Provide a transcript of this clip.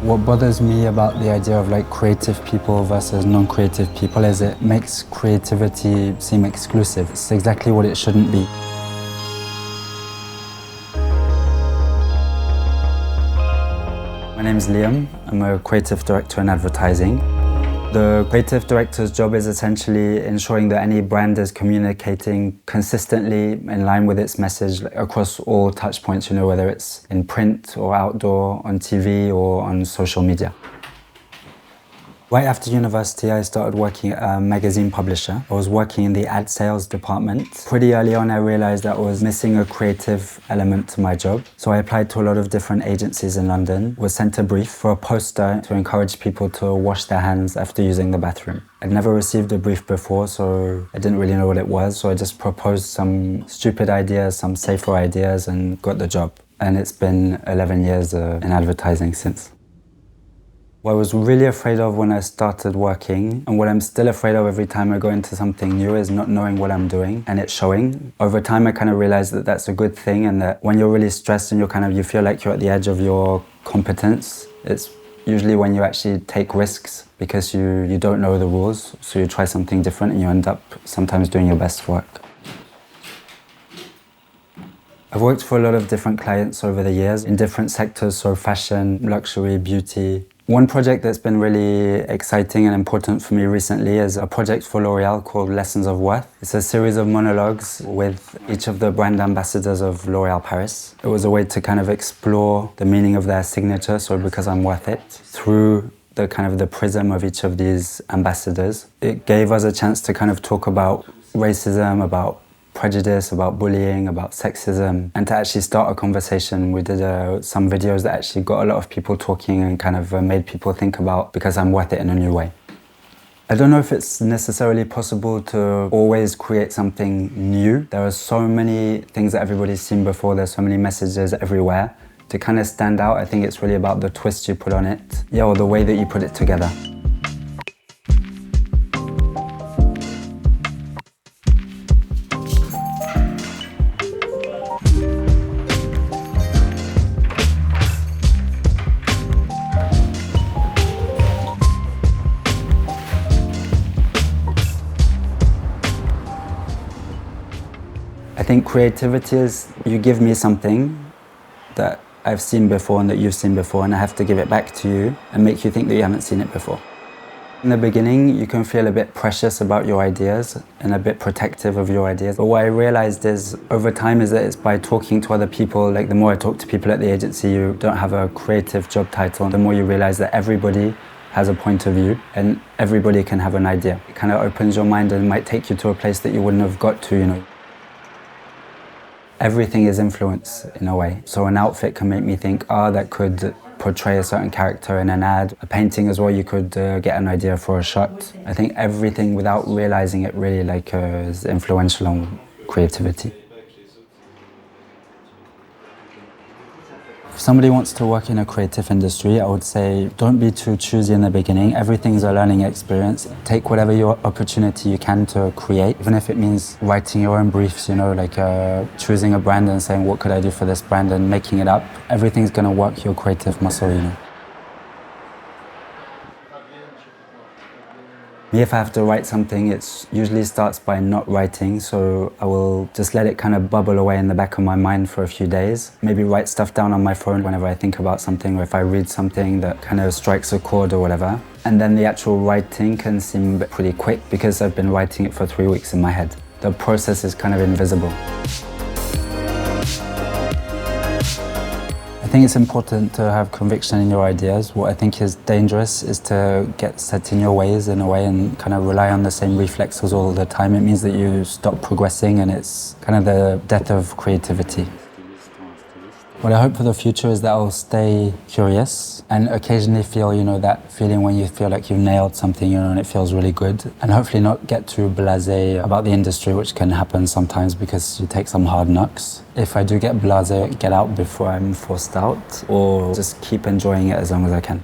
What bothers me about the idea of like creative people versus non-creative people is it makes creativity seem exclusive. It's exactly what it shouldn't be. My name's Liam. I'm a creative director in advertising. The creative director's job is essentially ensuring that any brand is communicating consistently in line with its message across all touch points, whether it's in print or outdoor, on TV or on social media. Right after university, I started working at a magazine publisher. I was working in the ad sales department. Pretty early on, I realized that I was missing a creative element to my job. So I applied to a lot of different agencies in London, was sent a brief for a poster to encourage people to wash their hands after using the bathroom. I'd never received a brief before, so I didn't really know what it was. So I just proposed some stupid ideas, some safer ideas, and got the job. And it's been 11 years in advertising since. What I was really afraid of when I started working, and what I'm still afraid of every time I go into something new, is not knowing what I'm doing and it showing. Over time, I kind of realized that that's a good thing, and that when you're really stressed and you feel like you're at the edge of your competence, it's usually when you actually take risks because you don't know the rules, so you try something different and you end up sometimes doing your best work. I've worked for a lot of different clients over the years in different sectors, so fashion, luxury, beauty. One project that's been really exciting and important for me recently is a project for L'Oréal called Lessons of Worth. It's a series of monologues with each of the brand ambassadors of L'Oréal Paris. It was a way to kind of explore the meaning of their signature, so because I'm worth it, through the prism of each of these ambassadors. It gave us a chance to kind of talk about racism, about prejudice, about bullying, about sexism, and to actually start a conversation. We did some videos that actually got a lot of people talking and kind of made people think about because I'm worth it in a new way. I don't know if it's necessarily possible to always create something new. There are so many things that everybody's seen before, there's so many messages everywhere. To kind of stand out, I think it's really about the twist you put on it, or the way that you put it together. I think creativity is, you give me something that I've seen before and that you've seen before, and I have to give it back to you and make you think that you haven't seen it before. In the beginning, you can feel a bit precious about your ideas and a bit protective of your ideas. But what I realized is, over time, is that it's by talking to other people, like the more I talk to people at the agency, you don't have a creative job title, the more you realize that everybody has a point of view and everybody can have an idea. It kind of opens your mind and might take you to a place that you wouldn't have got to, Everything is influence in a way. So an outfit can make me think, that could portray a certain character in an ad. A painting as well, you could get an idea for a shot. I think everything, without realizing it, really is influential on creativity. If somebody wants to work in a creative industry, I would say don't be too choosy in the beginning. Everything's a learning experience. Take whatever your opportunity you can to create, even if it means writing your own briefs, choosing a brand and saying, what could I do for this brand, and making it up. Everything's going to work your creative muscle, Me, if I have to write something, it usually starts by not writing, so I will just let it kind of bubble away in the back of my mind for a few days. Maybe write stuff down on my phone whenever I think about something, or if I read something that kind of strikes a chord or whatever. And then the actual writing can seem pretty quick because I've been writing it for 3 weeks in my head. The process is kind of invisible. I think it's important to have conviction in your ideas. What I think is dangerous is to get set in your ways in a way and kind of rely on the same reflexes all the time. It means that you stop progressing, and it's kind of the death of creativity. What I hope for the future is that I'll stay curious and occasionally feel, that feeling when you feel like you've nailed something, and it feels really good. And hopefully not get too blasé about the industry, which can happen sometimes because you take some hard knocks. If I do get blasé, get out before I'm forced out, or just keep enjoying it as long as I can.